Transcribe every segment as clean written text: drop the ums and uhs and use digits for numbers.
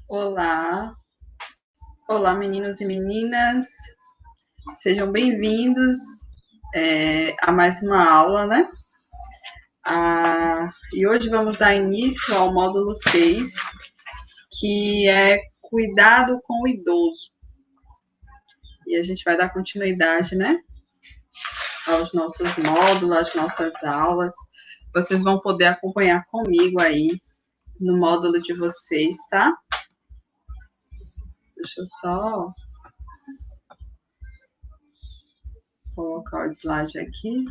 Olá, olá meninos e meninas, sejam bem-vindos a mais uma aula, né? E hoje vamos dar início ao módulo 6, que é cuidado com o idoso. E a gente vai dar continuidade, né? Aos nossos módulos, às nossas aulas. Vocês vão poder acompanhar comigo aí no módulo de vocês, tá? Deixa eu só colocar o slide aqui.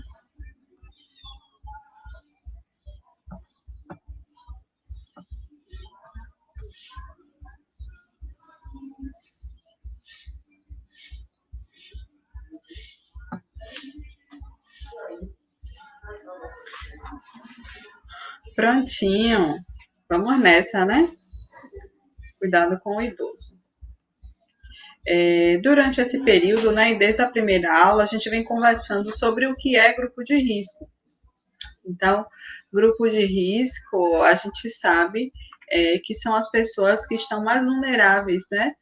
Prontinho. Vamos nessa, né? Cuidado com o idoso. Durante esse período, né, e desde a primeira aula, a gente vem conversando sobre o que é grupo de risco. Então, grupo de risco, a gente sabe que são as pessoas que estão mais vulneráveis, né,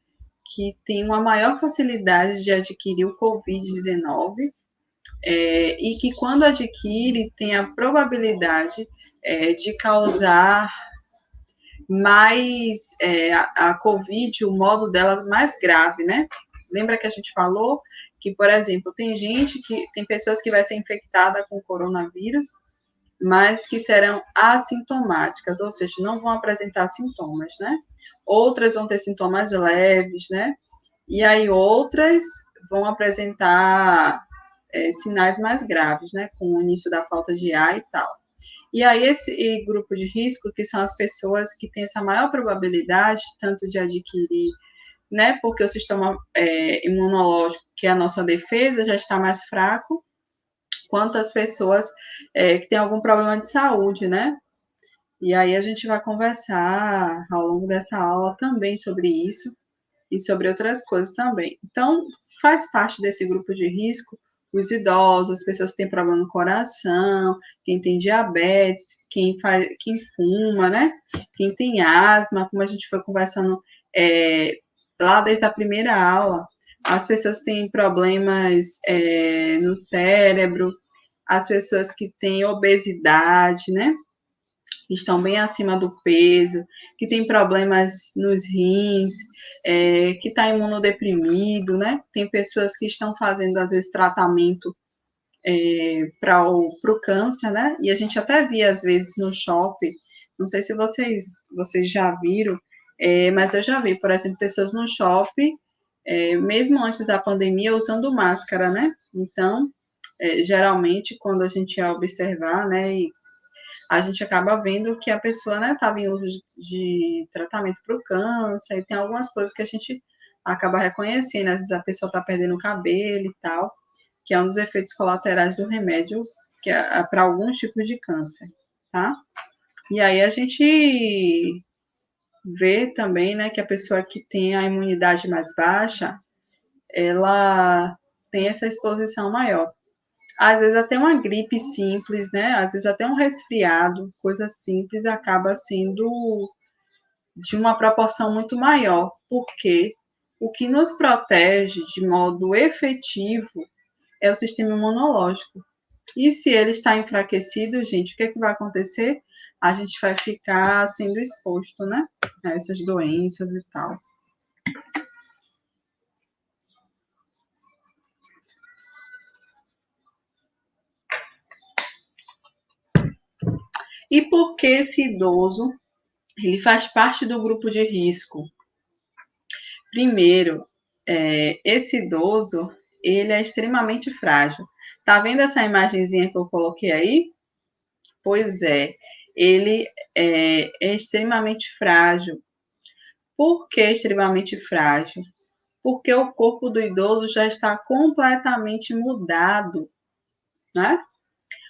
que têm uma maior facilidade de adquirir o Covid-19 e que, quando adquire, tem a probabilidade de causar mais a Covid, o modo dela mais grave, né? Lembra que a gente falou que, por exemplo, tem pessoas que vai ser infectada com coronavírus, mas que serão assintomáticas, ou seja, não vão apresentar sintomas, né? Outras vão ter sintomas leves, né? E aí outras vão apresentar sinais mais graves, né? Com o início da falta de ar e tal. E aí, esse grupo de risco, que são as pessoas que têm essa maior probabilidade, tanto de adquirir, né, porque o sistema imunológico, que é a nossa defesa, já está mais fraco, quanto as pessoas que têm algum problema de saúde, né? E aí a gente vai conversar ao longo dessa aula também sobre isso e sobre outras coisas também. Então, faz parte desse grupo de risco os idosos, as pessoas que têm problema no coração, quem tem diabetes, quem fuma, né? Quem tem asma, como a gente foi conversando lá desde a primeira aula, as pessoas que têm problemas no cérebro, as pessoas que têm obesidade, né? Que estão bem acima do peso, que tem problemas nos rins, que está imunodeprimido, né? Tem pessoas que estão fazendo, às vezes, tratamento para o câncer, né? E a gente até via, às vezes, no shopping, não sei se vocês já viram, mas eu já vi, por exemplo, pessoas no shopping, mesmo antes da pandemia, usando máscara, né? Então, geralmente, quando a gente ia observar, né, e a gente acaba vendo que a pessoa, né, estava em uso de tratamento para o câncer, e tem algumas coisas que a gente acaba reconhecendo, às vezes a pessoa está perdendo o cabelo e tal, que é um dos efeitos colaterais do remédio que é para alguns tipos de câncer, tá? E aí a gente vê também, né, que a pessoa que tem a imunidade mais baixa, ela tem essa exposição maior. Às vezes até uma gripe simples, né? Às vezes até um resfriado, coisa simples, acaba sendo de uma proporção muito maior, porque o que nos protege de modo efetivo é o sistema imunológico. E se ele está enfraquecido, gente, o que, é que vai acontecer? A gente vai ficar sendo exposto, né? A essas doenças e tal. E por que esse idoso ele faz parte do grupo de risco? Primeiro, esse idoso ele é extremamente frágil. Tá vendo essa imagenzinha que eu coloquei aí? Pois é, ele é extremamente frágil. Por que extremamente frágil? Porque o corpo do idoso já está completamente mudado, né?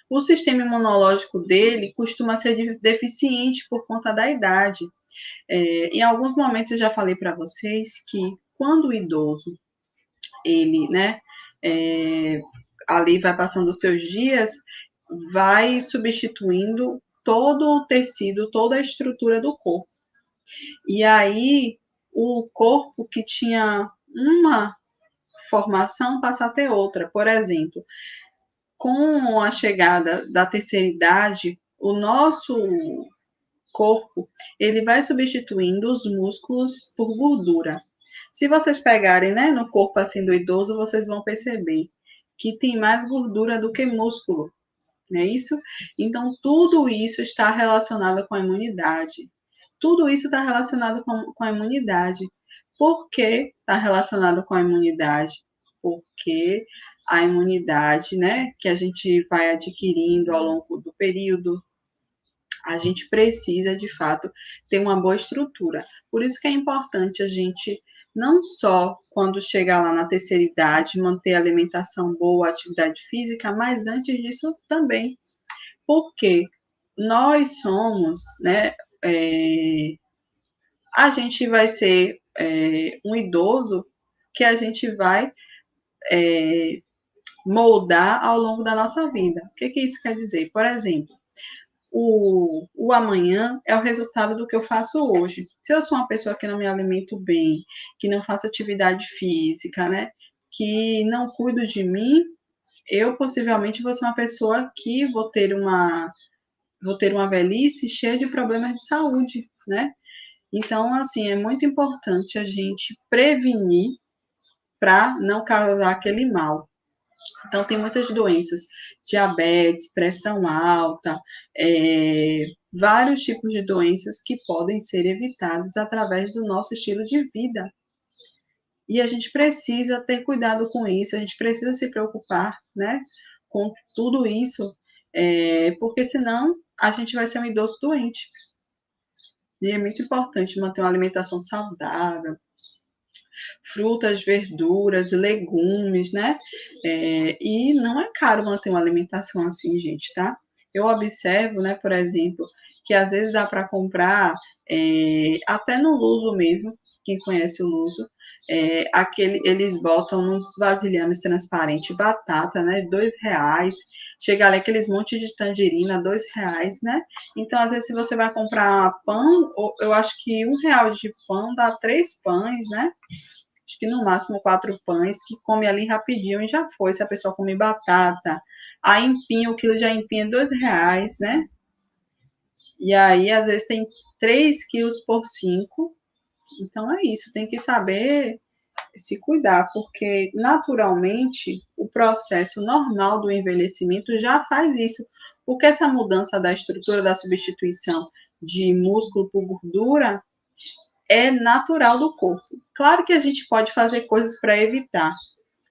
O sistema imunológico dele costuma ser deficiente por conta da idade. Em alguns momentos eu já falei para vocês que quando o idoso ele, né, ali vai passando os seus dias, vai substituindo todo o tecido, toda a estrutura do corpo. E aí o corpo que tinha uma formação passa a ter outra. Por exemplo, com a chegada da terceira idade, o nosso corpo, ele vai substituindo os músculos por gordura. Se vocês pegarem, né, no corpo assim do idoso, vocês vão perceber que tem mais gordura do que músculo, não é isso? Então, tudo isso está relacionado com a imunidade. Tudo isso está relacionado com a imunidade. Por que está relacionado com a imunidade? Porque a imunidade, né, que a gente vai adquirindo ao longo do período, a gente precisa, de fato, ter uma boa estrutura. Por isso que é importante a gente, não só quando chegar lá na terceira idade, manter a alimentação boa, atividade física, mas antes disso também. Porque nós somos, né, a gente vai ser um idoso que a gente vai moldar ao longo da nossa vida. O que isso quer dizer? Por exemplo, o amanhã é o resultado do que eu faço hoje. Se eu sou uma pessoa que não me alimento bem, que não faço atividade física, né, que não cuido de mim, eu possivelmente vou ser uma pessoa que vou ter uma velhice cheia de problemas de saúde, né? Então, assim, é muito importante a gente prevenir para não causar aquele mal. Então, tem muitas doenças, diabetes, pressão alta, vários tipos de doenças que podem ser evitados através do nosso estilo de vida. E a gente precisa ter cuidado com isso, a gente precisa se preocupar, né, com tudo isso, porque senão a gente vai ser um idoso doente. E é muito importante manter uma alimentação saudável, frutas, verduras, legumes, né? E não é caro manter uma alimentação assim, gente, tá? Eu observo, né, por exemplo, que às vezes dá para comprar, até no Luso mesmo, quem conhece o Luso, eles botam nos vasilhames transparentes batata, né, R$ 2. Chega ali aqueles montes de tangerina, R$ 2, né? Então, às vezes, se você vai comprar pão, eu acho que R$ 1 de pão dá 3 pães, né? Acho que no máximo 4 pães, que come ali rapidinho e já foi. Se a pessoa come batata, a empim, o quilo de aipim é R$ 2, né? E aí, às vezes, tem 3 quilos por 5. Então, é isso. Tem que saber se cuidar, porque naturalmente o processo normal do envelhecimento já faz isso. Porque essa mudança da estrutura, da substituição de músculo por gordura, é natural do corpo. Claro que a gente pode fazer coisas para evitar.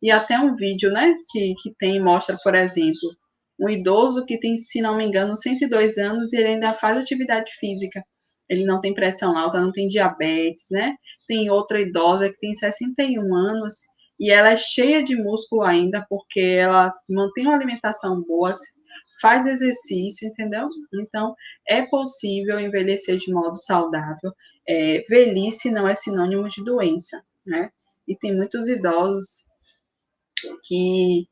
E até um vídeo, né, que tem, mostra, por exemplo, um idoso que tem, se não me engano, 102 anos e ele ainda faz atividade física. Ele não tem pressão alta, não tem diabetes, né? Tem outra idosa que tem 61 anos e ela é cheia de músculo ainda porque ela mantém uma alimentação boa, faz exercício, entendeu? Então, é possível envelhecer de modo saudável. Velhice não é sinônimo de doença, né? E tem muitos idosos que,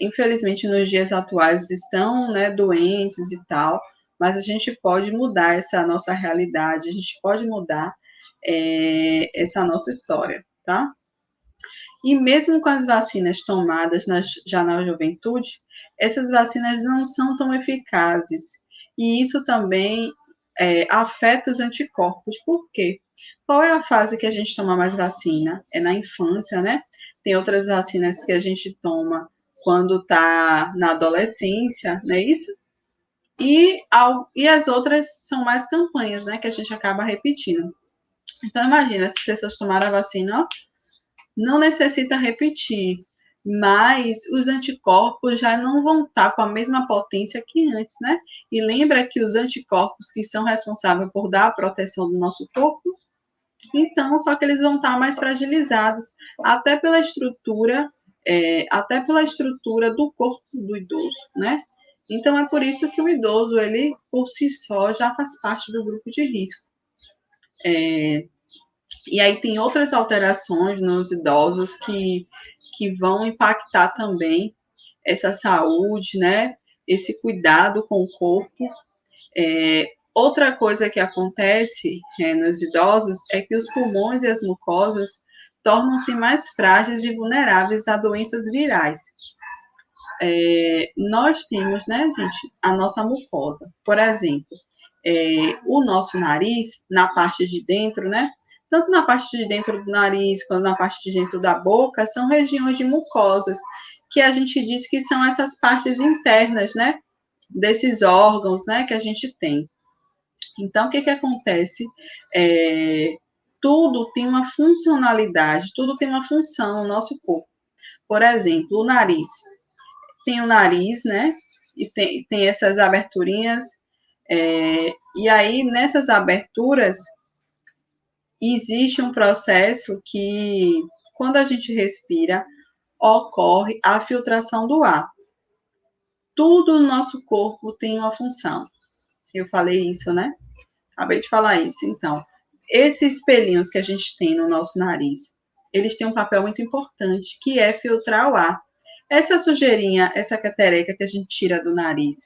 infelizmente, nos dias atuais estão, né, doentes e tal, mas a gente pode mudar essa nossa realidade, a gente pode mudar essa nossa história, tá? E mesmo com as vacinas tomadas já na juventude, essas vacinas não são tão eficazes. E isso também afeta os anticorpos. Por quê? Qual é a fase que a gente toma mais vacina? É na infância, né? Tem outras vacinas que a gente toma quando está na adolescência, não é isso? E as outras são mais campanhas, né? Que a gente acaba repetindo. Então, imagina, se as pessoas tomaram a vacina, ó, não necessita repetir, mas os anticorpos já não vão estar com a mesma potência que antes, né? E lembra que os anticorpos que são responsáveis por dar a proteção do nosso corpo, então, só que eles vão estar mais fragilizados, até pela estrutura, até pela estrutura do corpo do idoso, né? Então, é por isso que o idoso, ele, por si só, já faz parte do grupo de risco. E aí tem outras alterações nos idosos que vão impactar também essa saúde, né? Esse cuidado com o corpo. Outra coisa que acontece nos idosos é que os pulmões e as mucosas tornam-se mais frágeis e vulneráveis a doenças virais. Nós temos, né, gente, a nossa mucosa. Por exemplo, o nosso nariz, na parte de dentro, né, tanto na parte de dentro do nariz quanto na parte de dentro da boca, são regiões de mucosas, que a gente diz que são essas partes internas, né, desses órgãos, né, que a gente tem. Então, o que que acontece? Tudo tem uma funcionalidade, tudo tem uma função no nosso corpo. Por exemplo, o nariz. Tem o nariz, né? E tem essas aberturinhas. E aí, nessas aberturas, existe um processo que, quando a gente respira, ocorre a filtração do ar. Tudo no nosso corpo tem uma função. Eu falei isso, né? Acabei de falar isso. Então, esses espelhinhos que a gente tem no nosso nariz, eles têm um papel muito importante, que é filtrar o ar. Essa sujeirinha, essa catereca que a gente tira do nariz,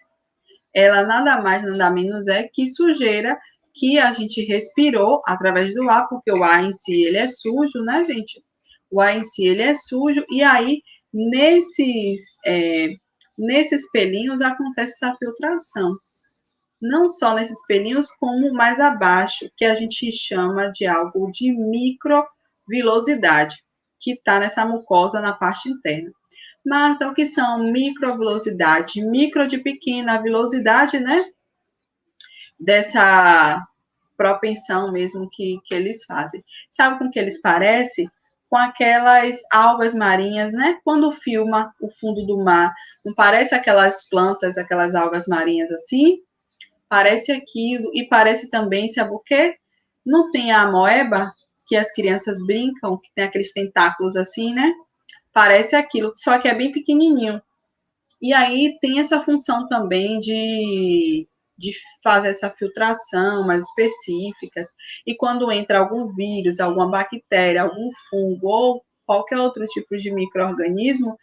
ela nada mais, nada menos é que sujeira que a gente respirou através do ar, porque o ar em si, ele é sujo, né, gente? O ar em si, ele é sujo, e aí, nesses pelinhos, acontece essa filtração. Não só nesses pelinhos, como mais abaixo, que a gente chama de algo de microvilosidade, que está nessa mucosa na parte interna. Marta, o que são microvilosidade? Micro de pequena, a vilosidade, né? Dessa propensão mesmo que eles fazem. Sabe com que eles parecem? Com aquelas algas marinhas, né? Quando filma o fundo do mar, não parece aquelas plantas, aquelas algas marinhas assim? Parece aquilo, e parece também, sabe o quê? Não tem a amoeba, que as crianças brincam, que tem aqueles tentáculos assim, né? Parece aquilo, só que é bem pequenininho. E aí tem essa função também de fazer essa filtração mais específicas. E quando entra algum vírus, alguma bactéria, algum fungo ou qualquer outro tipo de micro-organismo,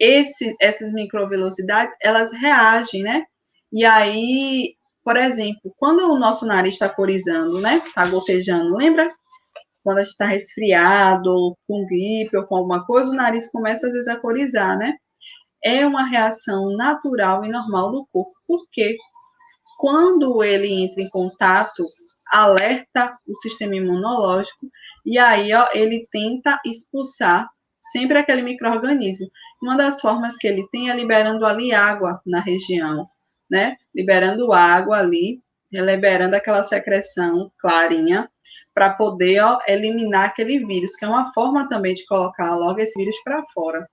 essas microvelocidades, elas reagem, né? E aí, por exemplo, quando o nosso nariz está corizando, né? Está gotejando, lembra? Quando a gente está resfriado, com gripe ou com alguma coisa, o nariz começa às vezes a corizar, né? É uma reação natural e normal do corpo. Por quê? Quando ele entra em contato, alerta o sistema imunológico e aí ó, ele tenta expulsar sempre aquele micro-organismo. Uma das formas que ele tem é liberando ali água na região, né? Liberando água ali, liberando aquela secreção clarinha para poder eliminar aquele vírus, que é uma forma também de colocar logo esse vírus para fora.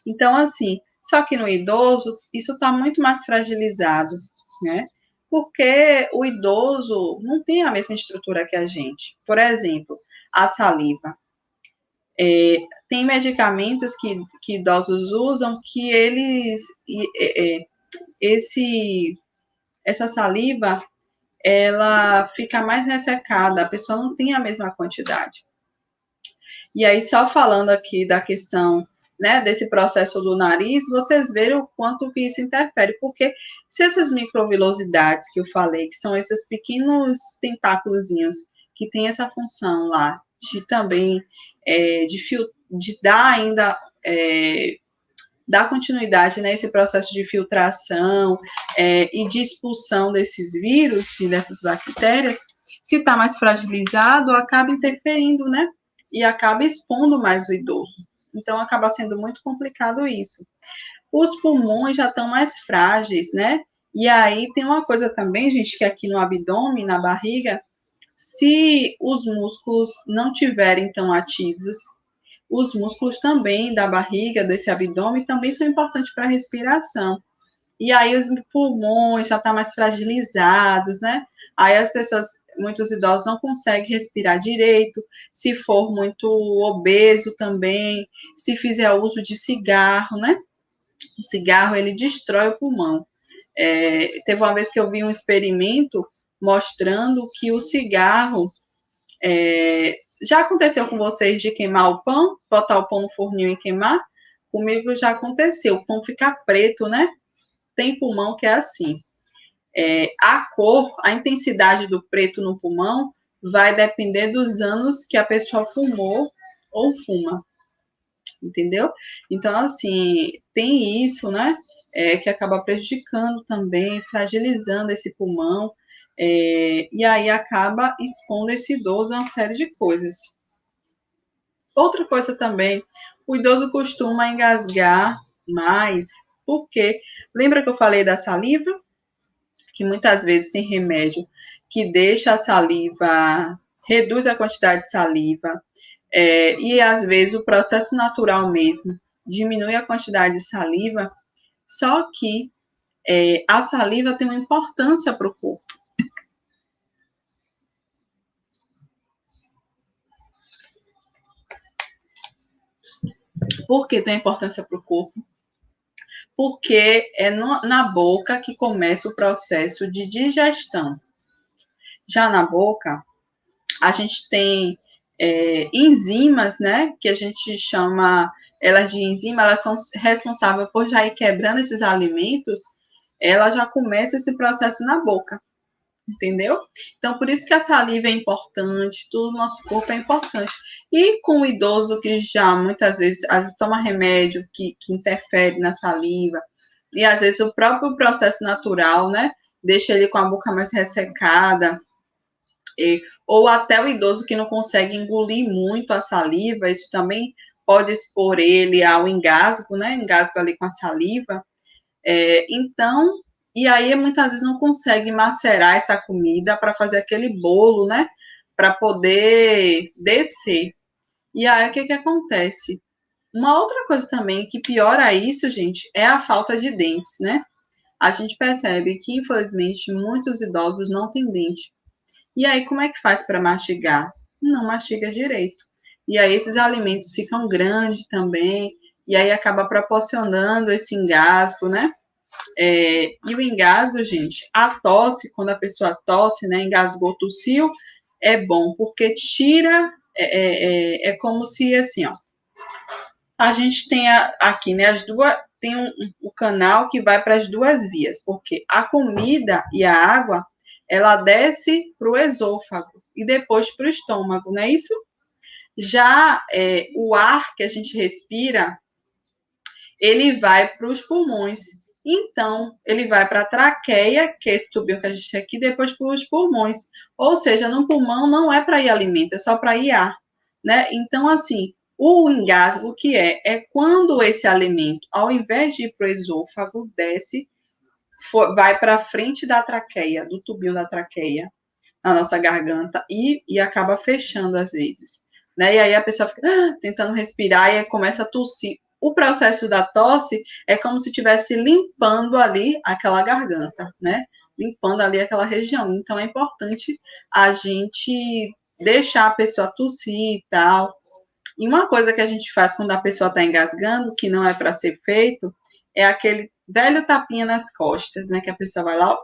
Então, assim, só que no idoso, isso está muito mais fragilizado, né? Porque o idoso não tem a mesma estrutura que a gente. Por exemplo, a saliva. Tem medicamentos que idosos usam que essa saliva, ela fica mais ressecada, a pessoa não tem a mesma quantidade. E aí, só falando aqui da questão, né, desse processo do nariz, vocês verem o quanto que isso interfere, porque se essas microvilosidades que eu falei, que são esses pequenos tentáculozinhos que tem essa função lá de também de dar ainda dar continuidade nesse processo de filtração e de expulsão desses vírus e dessas bactérias, se está mais fragilizado, acaba interferindo, né? E acaba expondo mais o idoso. Então, acaba sendo muito complicado isso. Os pulmões já estão mais frágeis, né? E aí tem uma coisa também, gente, que aqui no abdômen, na barriga, se os músculos não tiverem tão ativos, os músculos também da barriga, desse abdômen, também são importantes para a respiração. E aí os pulmões já estão mais fragilizados, né? Aí as pessoas, muitos idosos não conseguem respirar direito, se for muito obeso também, se fizer uso de cigarro, né? O cigarro, ele destrói o pulmão. Teve uma vez que eu vi um experimento mostrando que o cigarro já aconteceu com vocês de queimar o pão? Botar o pão no forninho e queimar? Comigo já aconteceu. O pão fica preto, né? Tem pulmão que é assim. A cor, a intensidade do preto no pulmão vai depender dos anos que a pessoa fumou ou fuma, entendeu? Então, assim, tem isso, né? Que acaba prejudicando também, fragilizando esse pulmão, e aí acaba expondo esse idoso a uma série de coisas. Outra coisa também, o idoso costuma engasgar mais, porque lembra que eu falei da saliva? Que muitas vezes tem remédio que deixa a saliva, reduz a quantidade de saliva, e às vezes o processo natural mesmo diminui a quantidade de saliva, só que a saliva tem uma importância para o corpo. Por que tem importância para o corpo? Porque é na boca que começa o processo de digestão. Já na boca, a gente tem enzimas, né, que a gente chama elas de enzima, elas são responsáveis por já ir quebrando esses alimentos, ela já começa esse processo na boca, entendeu? Então, por isso que a saliva é importante, tudo no nosso corpo é importante. E com o idoso que já muitas vezes, às vezes toma remédio que interfere na saliva, e às vezes o próprio processo natural, né, deixa ele com a boca mais ressecada, ou até o idoso que não consegue engolir muito a saliva, isso também pode expor ele ao engasgo, né? Engasgo ali com a saliva. Então, e aí muitas vezes não consegue macerar essa comida para fazer aquele bolo, né? Para poder descer. E aí o que acontece? Uma outra coisa também que piora isso, gente, é a falta de dentes, né? A gente percebe que, infelizmente, muitos idosos não têm dente. E aí, como é que faz para mastigar? Não mastiga direito. E aí, esses alimentos ficam grandes também, e aí acaba proporcionando esse engasgo, né? E o engasgo, gente, a tosse, quando a pessoa tosse, né, engasgou, tossiu, é bom, porque tira, é como se, assim, ó, a gente tem aqui, né, as duas, tem o canal que vai para as duas vias, porque a comida e a água, ela desce para o esôfago e depois para o estômago, não é isso? Já o ar que a gente respira, ele vai para os pulmões. Então, ele vai para a traqueia, que é esse tubinho que a gente tem aqui, depois para os pulmões. Ou seja, no pulmão não é para ir alimento, é só para ir ar, né? Então, assim, o engasgo que é quando esse alimento, ao invés de ir para o esôfago, desce, vai para a frente da traqueia, do tubinho da traqueia, na nossa garganta, e acaba fechando às vezes. Né? E aí a pessoa fica tentando respirar e aí começa a tossir. O processo da tosse é como se estivesse limpando ali aquela garganta, né? Limpando ali aquela região. Então é importante a gente deixar a pessoa tossir e tal. E uma coisa que a gente faz quando a pessoa está engasgando, que não é para ser feito, é aquele velho tapinha nas costas, né? Que a pessoa vai lá, ó,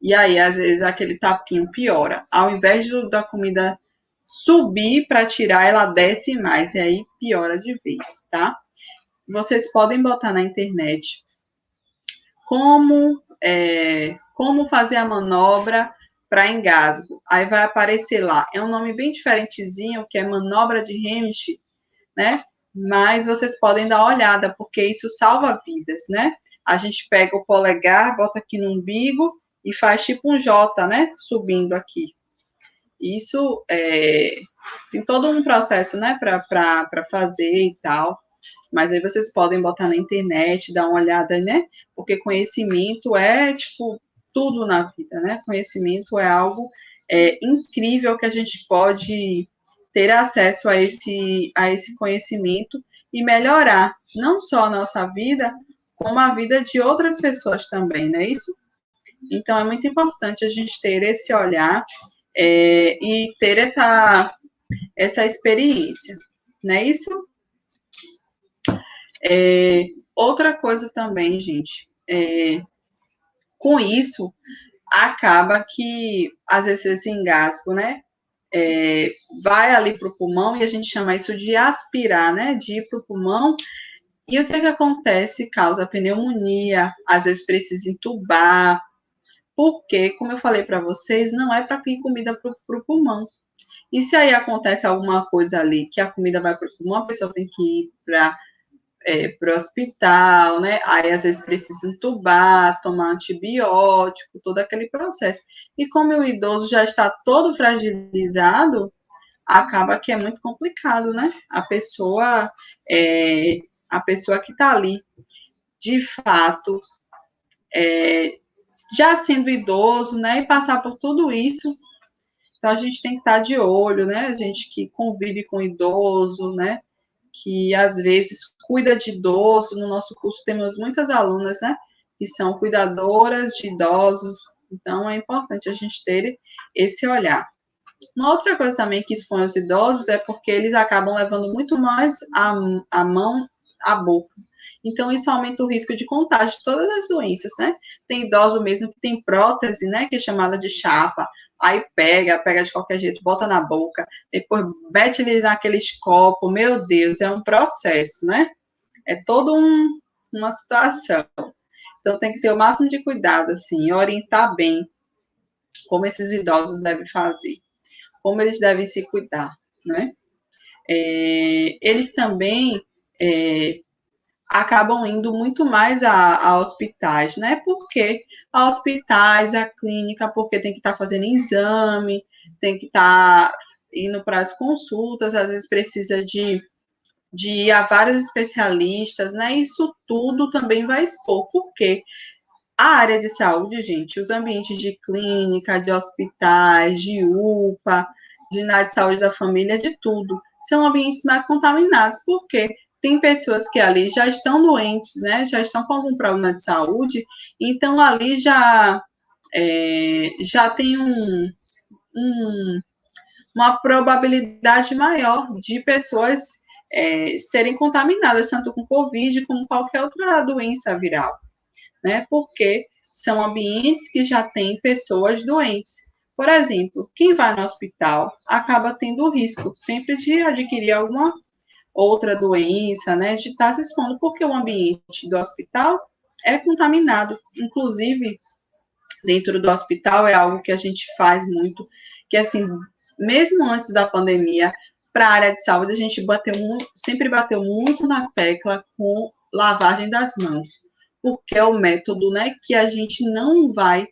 e aí, às vezes, aquele tapinho piora. Ao invés da comida subir para tirar, ela desce mais. E aí piora de vez, tá? Vocês podem botar na internet como fazer a manobra para engasgo. Aí vai aparecer lá. É um nome bem diferentezinho, que é manobra de Heimlich, né? Mas vocês podem dar uma olhada, porque isso salva vidas, né? A gente pega o polegar, bota aqui no umbigo e faz tipo um J, né? Subindo aqui. Isso tem todo um processo, né? Para fazer e tal. Mas aí vocês podem botar na internet, dar uma olhada, né? Porque conhecimento é, tipo, tudo na vida, né? Conhecimento é algo incrível que a gente pode ter acesso a esse conhecimento e melhorar não só a nossa vida, como a vida de outras pessoas também, não é isso? Então, é muito importante a gente ter esse olhar e ter essa experiência, não é isso? Outra coisa também, gente, com isso, acaba que, às vezes, esse engasgo, né, vai ali para o pulmão e a gente chama isso de aspirar, né, de ir para o pulmão. E o que acontece? Causa pneumonia, às vezes precisa entubar, porque, como eu falei para vocês, não é para ir comida para o pulmão. E se aí acontece alguma coisa ali, que a comida vai para o pulmão, a pessoa tem que ir para o hospital, né? Aí às vezes precisa entubar, tomar antibiótico, todo aquele processo. E como o idoso já está todo fragilizado, acaba que é muito complicado, né? A pessoa que está ali, de fato, já sendo idoso, né? E passar por tudo isso. Então a gente tem que estar de olho, né? A gente que convive com idoso, né? Que às vezes cuida de idoso. No nosso curso temos muitas alunas, né? Que são cuidadoras de idosos. Então é importante a gente ter esse olhar. Uma outra coisa também que expõe os idosos é porque eles acabam levando muito mais a mão à boca. Então, isso aumenta o risco de contágio de todas as doenças, né? Tem idoso mesmo que tem prótese, né? Que é chamada de chapa. Aí pega de qualquer jeito, bota na boca, depois mete ele naqueles copos. Meu Deus, é um processo, né? É toda uma situação. Então, tem que ter o máximo de cuidado, assim, orientar bem como esses idosos devem fazer, como eles devem se cuidar, né? Eles também acabam indo muito mais a hospitais, né? Porque a hospitais, a clínica, porque tem que estar fazendo exame, tem que estar indo para as consultas, às vezes precisa de ir a vários especialistas, né? Isso tudo também vai expor, porque a área de saúde, gente, os ambientes de clínica, de hospitais, de UPA, de unidade de saúde da família, de tudo, são ambientes mais contaminados, porque tem pessoas que ali já estão doentes, né? Já estão com algum problema de saúde, então ali já tem uma probabilidade maior de pessoas serem contaminadas, tanto com Covid como qualquer outra doença viral, né? Porque são ambientes que já têm pessoas doentes. Por exemplo, quem vai no hospital acaba tendo o risco sempre de adquirir alguma outra doença, né? De estar se expondo, porque o ambiente do hospital é contaminado. Inclusive, dentro do hospital é algo que a gente faz muito, que assim, mesmo antes da pandemia, para a área de saúde, a gente sempre bateu muito na tecla com lavagem das mãos, porque é o método, né, que a gente não vai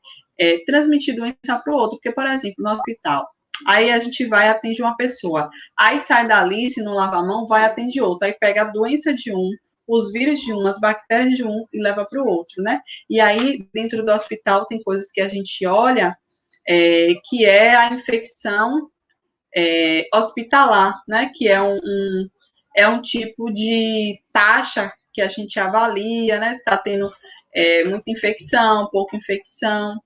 transmitir doença para o outro, porque, por exemplo, no hospital, aí a gente vai atende uma pessoa, aí sai dali, se não lava a mão, vai atende outra, aí pega a doença de um, os vírus de um, as bactérias de um e leva para o outro, né? E aí, dentro do hospital, tem coisas que a gente olha, que é a infecção hospitalar, né? Que é um tipo de taxa que a gente avalia, né? Se está tendo muita infecção, pouca infecção,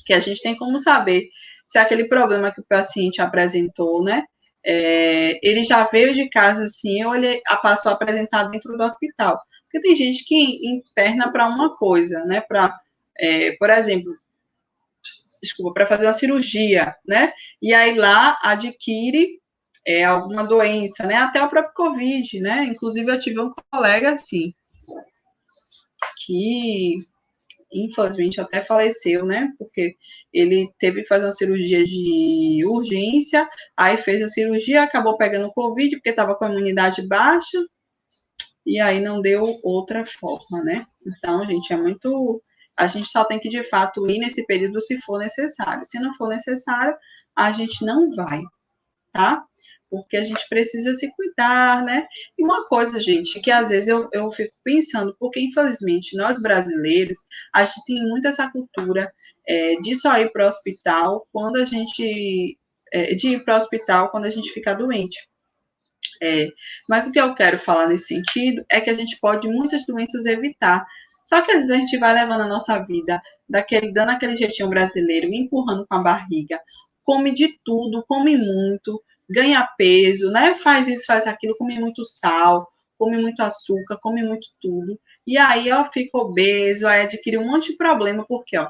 que a gente tem como saber se aquele problema que o paciente apresentou, né? Ele já veio de casa assim, ou ele passou a apresentar dentro do hospital. Porque tem gente que interna para uma coisa, né? Por exemplo, desculpa, para fazer uma cirurgia, né? E aí lá adquire alguma doença, né? Até o próprio Covid, né? Inclusive eu tive um colega assim que infelizmente até faleceu, né? Porque ele teve que fazer uma cirurgia de urgência, aí fez a cirurgia, acabou pegando Covid porque estava com a imunidade baixa, e aí não deu outra forma, né? Então, gente, a gente só tem que, de fato, ir nesse período se for necessário. Se não for necessário, a gente não vai, tá? Porque a gente precisa se cuidar, né? E uma coisa, gente, que às vezes eu fico pensando, porque infelizmente nós brasileiros, a gente tem muito essa cultura de só ir para o hospital quando a gente. De ir para o hospital quando a gente fica doente. Mas o que eu quero falar nesse sentido é que a gente pode muitas doenças evitar. Só que às vezes a gente vai levando a nossa vida dando aquele jeitinho brasileiro, empurrando com a barriga, come de tudo, come muito, ganha peso, né? Faz isso, faz aquilo, come muito sal, come muito açúcar, come muito tudo. E aí, ó, fica obeso, aí adquire um monte de problema, porque, ó,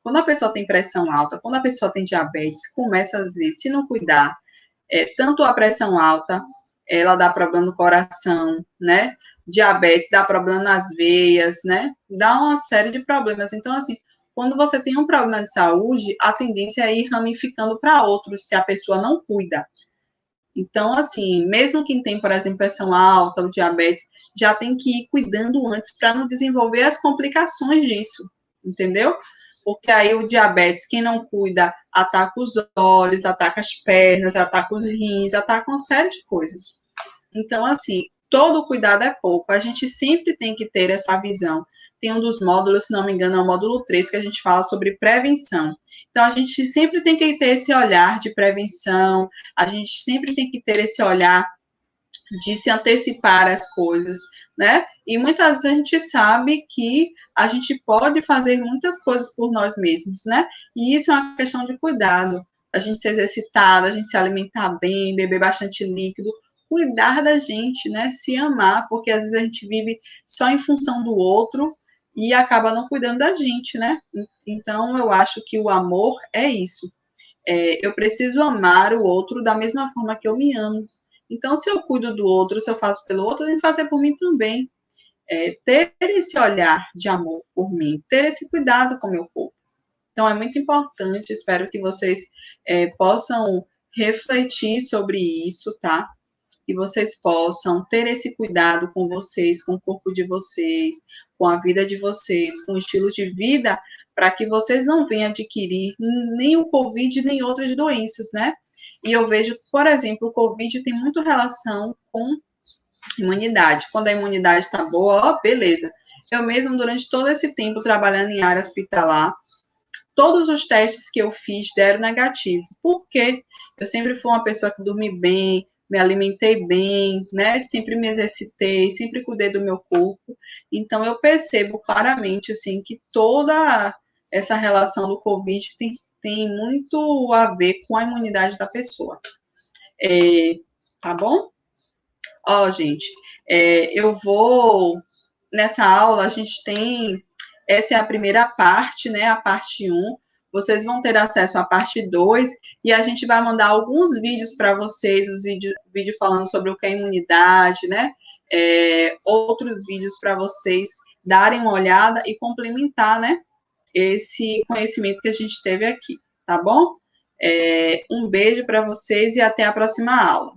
quando a pessoa tem pressão alta, quando a pessoa tem diabetes, começa às vezes, se não cuidar, tanto a pressão alta, ela dá problema no coração, né? Diabetes dá problema nas veias, né? Dá uma série de problemas. Então, assim, quando você tem um problema de saúde, a tendência é ir ramificando para outros, se a pessoa não cuida. Então, assim, mesmo quem tem, por exemplo, pressão alta ou diabetes, já tem que ir cuidando antes para não desenvolver as complicações disso, entendeu? Porque aí o diabetes, quem não cuida, ataca os olhos, ataca as pernas, ataca os rins, ataca uma série de coisas. Então, assim, todo cuidado é pouco. A gente sempre tem que ter essa visão. Tem um dos módulos, se não me engano, é o módulo 3, que a gente fala sobre prevenção. Então, a gente sempre tem que ter esse olhar de prevenção, a gente sempre tem que ter esse olhar de se antecipar às coisas, né? E muitas vezes a gente sabe que a gente pode fazer muitas coisas por nós mesmos, né? E isso é uma questão de cuidado. A gente se exercitar, a gente se alimentar bem, beber bastante líquido, cuidar da gente, né? Se amar, porque às vezes a gente vive só em função do outro e acaba não cuidando da gente, né? Então, eu acho que o amor é isso. Eu preciso amar o outro da mesma forma que eu me amo. Então, se eu cuido do outro, se eu faço pelo outro, eu tenho que fazer por mim também. Ter esse olhar de amor por mim, ter esse cuidado com o meu corpo. Então, é muito importante, espero que vocês possam refletir sobre isso, tá? Que vocês possam ter esse cuidado com vocês, com o corpo de vocês, com a vida de vocês, com o estilo de vida, para que vocês não venham adquirir nem o Covid, nem outras doenças, né? E eu vejo, por exemplo, o Covid tem muito relação com imunidade. Quando a imunidade está boa, ó, beleza. Eu mesmo, durante todo esse tempo trabalhando em área hospitalar, todos os testes que eu fiz deram negativo. Por quê? Eu sempre fui uma pessoa que dormi bem, me alimentei bem, né? Sempre me exercitei, sempre cuidei do meu corpo. Então, eu percebo claramente, assim, que toda essa relação do Covid tem muito a ver com a imunidade da pessoa. Tá bom? Ó, gente, eu vou... Nessa aula, a gente tem... Essa é a primeira parte, né? A parte 1. Vocês vão ter acesso à parte 2 e a gente vai mandar alguns vídeos para vocês, os vídeo falando sobre o que é imunidade, né? Outros vídeos para vocês darem uma olhada e complementar, né? Esse conhecimento que a gente teve aqui, tá bom? Um beijo para vocês e até a próxima aula.